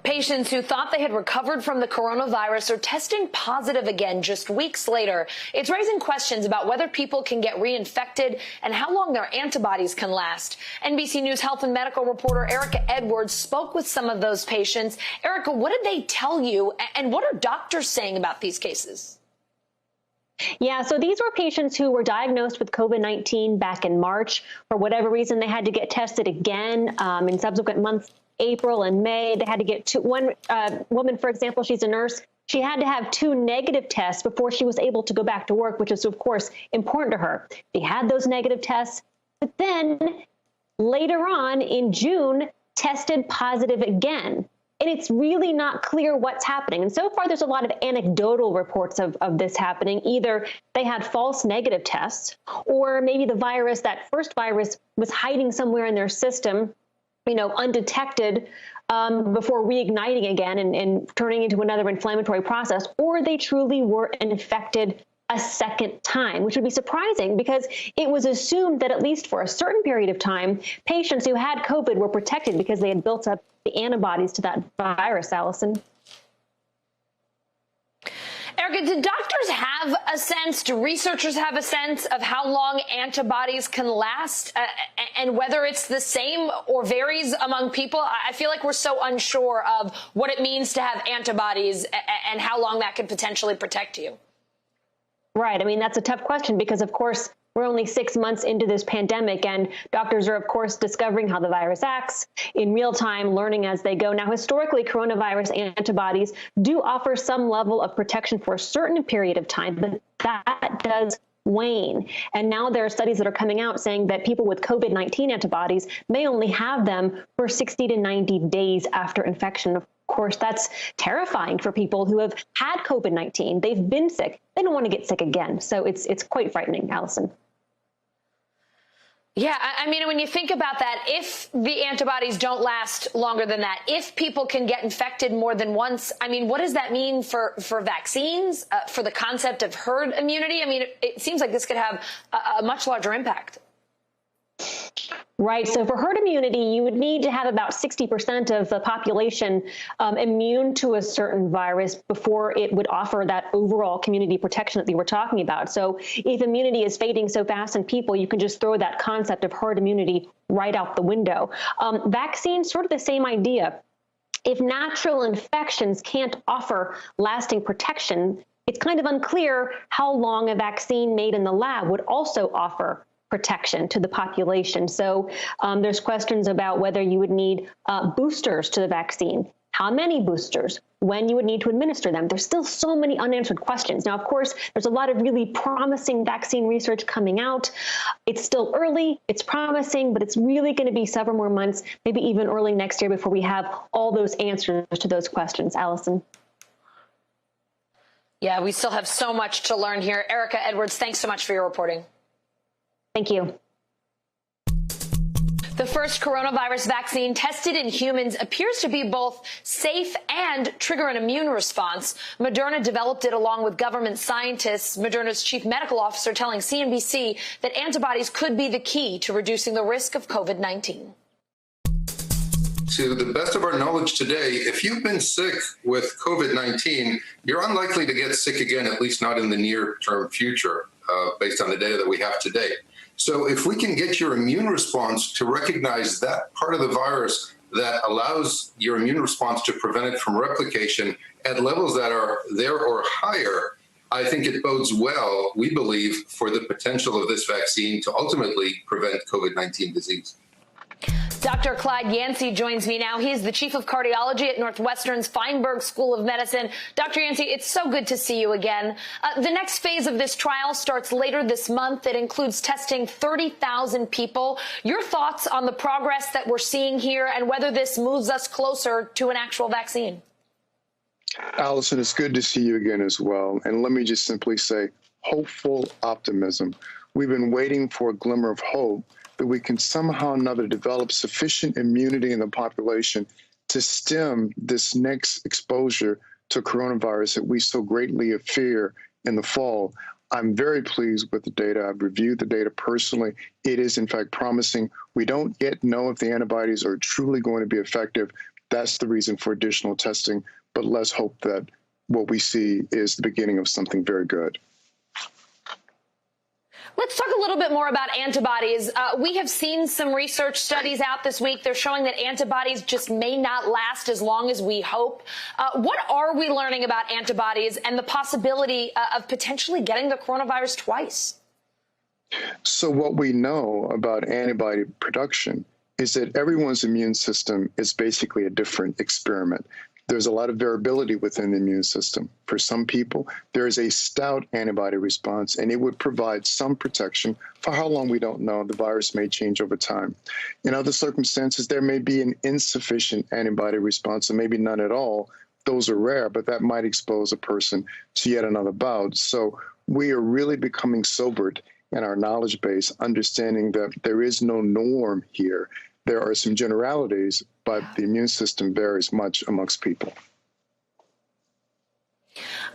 Patients who thought they had recovered from the coronavirus are testing positive again just weeks later. It's raising questions about whether people can get reinfected and how long their antibodies can last. NBC News health and medical reporter Erika Edwards spoke with some of those patients. Erika, what did they tell you, and what are doctors saying about these cases? Yeah, so these were patients who were diagnosed with COVID-19 back in March. For whatever reason, they had to get tested again in subsequent months. April and May, they had to get one woman, for example, she's a nurse. She had to have 2 negative tests before she was able to go back to work, which is, of course, important to her. She had those negative tests, but then later on in June, tested positive again. And it's really not clear what's happening. And so far, there's a lot of anecdotal reports of this happening. Either they had false negative tests, or maybe the virus, that first virus, was hiding somewhere in their system, undetected before reigniting again and turning into another inflammatory process, or they truly were infected a second time, which would be surprising because it was assumed that at least for a certain period of time, patients who had COVID were protected because they had built up the antibodies to that virus, Allison. Erika, do doctors have a sense, do researchers have a sense of how long antibodies can last and whether it's the same or varies among people? I feel like we're so unsure of what it means to have antibodies and how long that could potentially protect you. Right. I mean, that's a tough question because, of course, we're only 6 months into this pandemic, and doctors are, of course, discovering how the virus acts in real time, learning as they go. Now, historically, coronavirus antibodies do offer some level of protection for a certain period of time, but that does wane. And now there are studies that are coming out saying that people with COVID-19 antibodies may only have them for 60 to 90 days after infection. Of course, that's terrifying for people who have had COVID-19. They've been sick. They don't want to get sick again. So it's quite frightening, Allison. Yeah, I mean, when you think about that, if the antibodies don't last longer than that, if people can get infected more than once, I mean, what does that mean for vaccines, for the concept of herd immunity? I mean, it seems like this could have a much larger impact. Right. So for herd immunity, you would need to have about 60% of the population immune to a certain virus before it would offer that overall community protection that we were talking about. So if immunity is fading so fast in people, you can just throw that concept of herd immunity right out the window. Vaccines, sort of the same idea. If natural infections can't offer lasting protection, it's kind of unclear how long a vaccine made in the lab would also offer protection to the population. So there's questions about whether you would need boosters to the vaccine, how many boosters, when you would need to administer them. There's still so many unanswered questions. Now, of course, there's a lot of really promising vaccine research coming out. It's still early, it's promising, but it's really going to be several more months, maybe even early next year before we have all those answers to those questions. Allison. Yeah, we still have so much to learn here. Erika Edwards, thanks so much for your reporting. Thank you. The first coronavirus vaccine tested in humans appears to be both safe and trigger an immune response. MODERNA developed it along with government scientists. MODERNA's chief medical officer telling CNBC that antibodies could be the key to reducing the risk of COVID-19. To the best of our knowledge today, if you've been sick with COVID-19, you're unlikely to get sick again, at least not in the near-term future, based on the data that we have today. So if we can get your immune response to recognize that part of the virus that allows your immune response to prevent it from replication at levels that are there or higher, I think it bodes well, we believe, for the potential of this vaccine to ultimately prevent COVID-19 disease. Dr. Clyde Yancey joins me now. He's the chief of cardiology at Northwestern's Feinberg School of Medicine. Dr. Yancey, it's so good to see you again. The next phase of this trial starts later this month. It includes testing 30,000 people. Your thoughts on the progress that we're seeing here and whether this moves us closer to an actual vaccine? Allison, it's good to see you again as well. And let me just simply say, hopeful optimism. We've been waiting for a glimmer of hope that we can somehow or another develop sufficient immunity in the population to stem this next exposure to coronavirus that we so greatly fear in the fall. I'm very pleased with the data. I've reviewed the data personally. It is, in fact, promising. We don't yet know if the antibodies are truly going to be effective, That's the reason for additional testing. But let's hope that what we see is the beginning of something very good. Let's talk a little bit more about antibodies. We have seen some research studies out this week. They're showing that antibodies just may not last as long as we hope. What are we learning about antibodies and the possibility of potentially getting the coronavirus twice? So what we know about antibody production is that everyone's immune system is basically a different experiment. There's a lot of variability within the immune system. For some people, there is a stout antibody response, and it would provide some protection. For how long, we don't know. The virus may change over time. In other circumstances, there may be an insufficient antibody response, and maybe none at all. Those are rare, but that might expose a person to yet another bout. So we are really becoming sobered in our knowledge base, understanding that there is no norm here. There are some generalities, but the immune system varies much amongst people.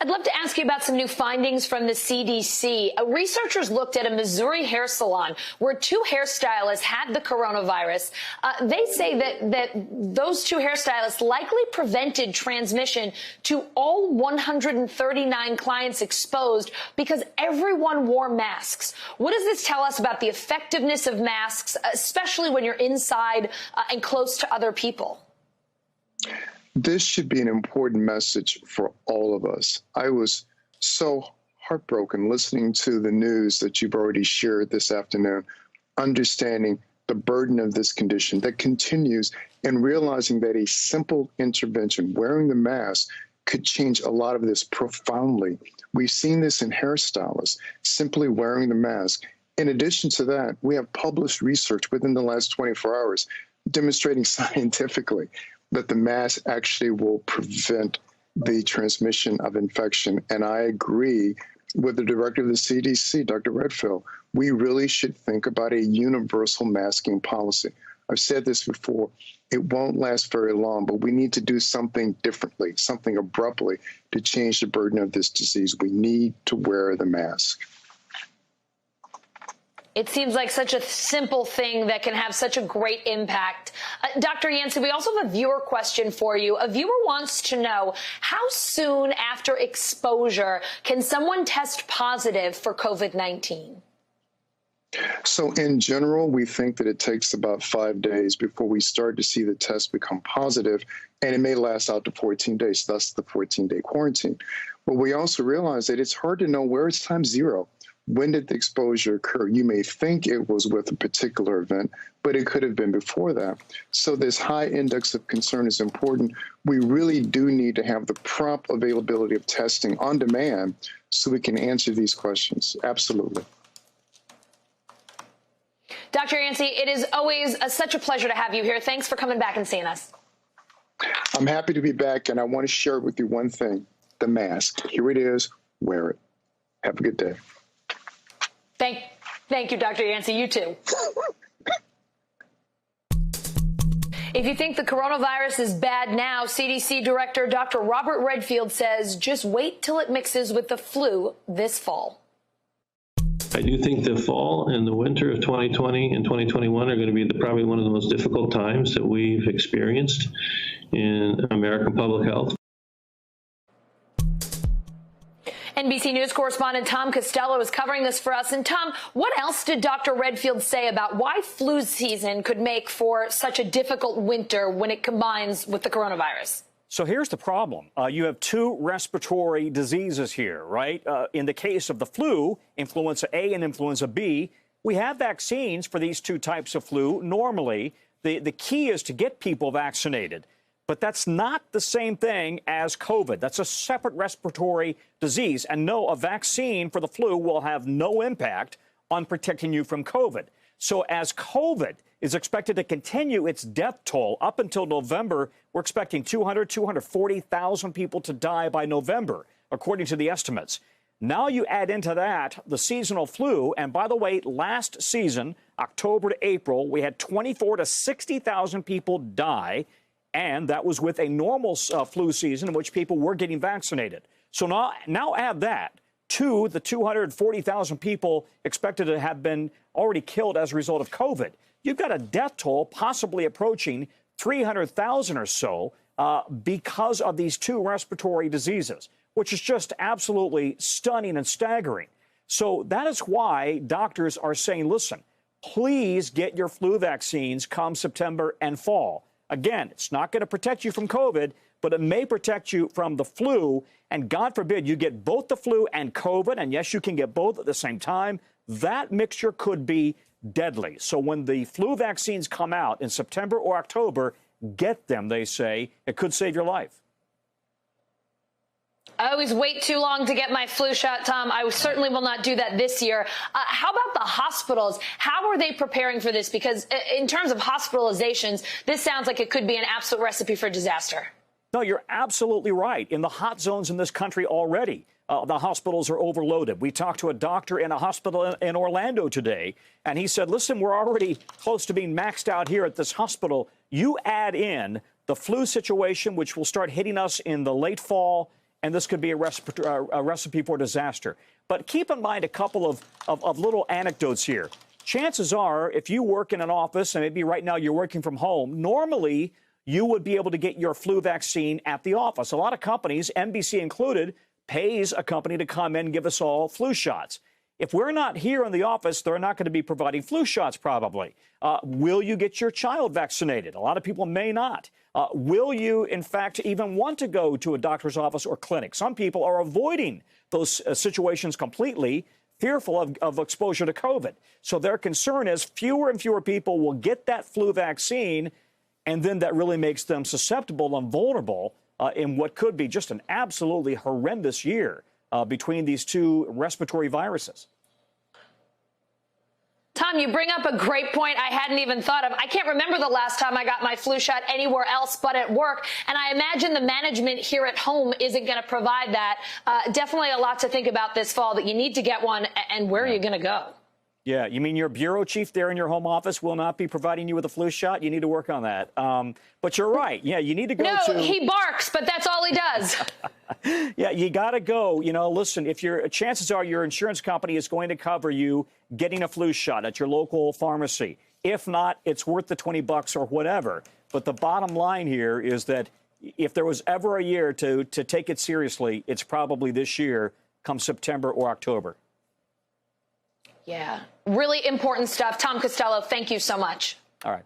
I'd love to ask you about some new findings from the CDC. Researchers looked at a Missouri hair salon where two hairstylists had the coronavirus. They say that those two hairstylists likely prevented transmission to all 139 clients exposed because everyone wore masks. What does this tell us about the effectiveness of masks, especially when you're inside and close to other people? This should be an important message for all of us. I was so heartbroken listening to the news that you've already shared this afternoon, understanding the burden of this condition that continues and realizing that a simple intervention, wearing the mask, could change a lot of this profoundly. We've seen this in hairstylists, simply wearing the mask. In addition to that, we have published research within the last 24 hours demonstrating scientifically that the mask actually will prevent the transmission of infection. And I agree with the director of the CDC, Dr. Redfield. We really should think about a universal masking policy. I've said this before, it won't last very long, but we need to do something differently, something abruptly to change the burden of this disease. We need to wear the mask. It seems like such a simple thing that can have such a great impact. Dr. Yancey, we also have a viewer question for you. A viewer wants to know, how soon after exposure can someone test positive for COVID-19? So in general, we think that it takes about 5 days before we start to see the test become positive, and it may last out to 14 days, thus the 14-day quarantine. But we also realize that it's hard to know where it's time zero. When did the exposure occur? You may think it was with a particular event, but it could have been before that. So this high index of concern is important. We really do need to have the prompt availability of testing on demand so we can answer these questions. Absolutely. Dr. Yancey, it is always such a pleasure to have you here. Thanks for coming back and seeing us. I'm happy to be back, and I want to share with you one thing, the mask. Here it is. Wear it. Have a good day. Thank you, Dr. Yancey. You too. If you think the coronavirus is bad now, CDC Director Dr. Robert Redfield says just wait till it mixes with the flu this fall. I do think the fall and the winter of 2020 and 2021 are going to be probably one of the most difficult times that we've experienced in American public health. NBC News correspondent Tom Costello is covering this for us. And Tom, what else did Dr. Redfield say about why flu season could make for such a difficult winter when it combines with the coronavirus? So here's the problem. You have two respiratory diseases here, right? In the case of the flu, influenza A and influenza B, we have vaccines for these two types of flu. Normally, the key is to get people vaccinated. But that's not the same thing as COVID. That's a separate respiratory disease. And no, a vaccine for the flu will have no impact on protecting you from COVID. So as COVID is expected to continue its death toll up until November, we're expecting 240,000 people to die by November, according to the estimates. Now you add into that the seasonal flu. And by the way, last season, October to April, we had 24 to 60,000 people die. And that was with a normal flu season in which people were getting vaccinated. So now add that to the 240,000 people expected to have been already killed as a result of COVID. You've got a death toll possibly approaching 300,000 or so because of these two respiratory diseases, which is just absolutely stunning and staggering. So that is why doctors are saying, listen, please get your flu vaccines come September and fall. Again, it's not going to protect you from COVID, but it may protect you from the flu. And God forbid you get both the flu and COVID. And yes, you can get both at the same time. That mixture could be deadly. So when the flu vaccines come out in September or October, get them, they say. It could save your life. I always wait too long to get my flu shot, Tom. I certainly will not do that this year. How about the hospitals? How are they preparing for this? Because in terms of hospitalizations, this sounds like it could be an absolute recipe for disaster. No, you're absolutely right. In the hot zones in this country already, the hospitals are overloaded. We talked to a doctor in a hospital in Orlando today, and he said, listen, we're already close to being maxed out here at this hospital. You add in the flu situation, which will start hitting us in the late fall, and this could be a recipe for disaster. But keep in mind a couple of little anecdotes here. Chances are, if you work in an office, and maybe right now you're working from home, normally you would be able to get your flu vaccine at the office. A lot of companies, NBC included, pays a company to come in and give us all flu shots. If we're not here in the office, they're not going to be providing flu shots probably. Will you get your child vaccinated? A lot of people may not. Will you, in fact, even want to go to a doctor's office or clinic? Some people are avoiding those situations completely, fearful of exposure to COVID. So their concern is fewer and fewer people will get that flu vaccine, and then that really makes them susceptible and vulnerable in what could be just an absolutely horrendous year between these two respiratory viruses. Tom, you bring up a great point I hadn't even thought of. I can't remember the last time I got my flu shot anywhere else but at work. And I imagine the management here at home isn't going to provide that. Definitely a lot to think about this fall, that you need to get one, and where are you going to go? Yeah, you mean your bureau chief there in your home office will not be providing you with a flu shot? You need to work on that. But you're right. Yeah, you need to go to... No, he barks, but that's all he does. Yeah, you got to go. You know, listen, if chances are your insurance company is going to cover you getting a flu shot at your local pharmacy. If not, it's worth the $20 or whatever. But the bottom line here is that if there was ever a year to take it seriously, it's probably this year come September or October. Yeah, really important stuff. Tom Costello, thank you so much. All right.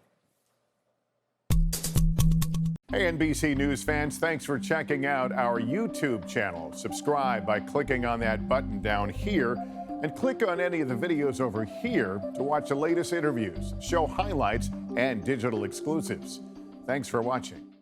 Hey, NBC News fans, thanks for checking out our YouTube channel. Subscribe by clicking on that button down here and click on any of the videos over here to watch the latest interviews, show highlights, and digital exclusives. Thanks for watching.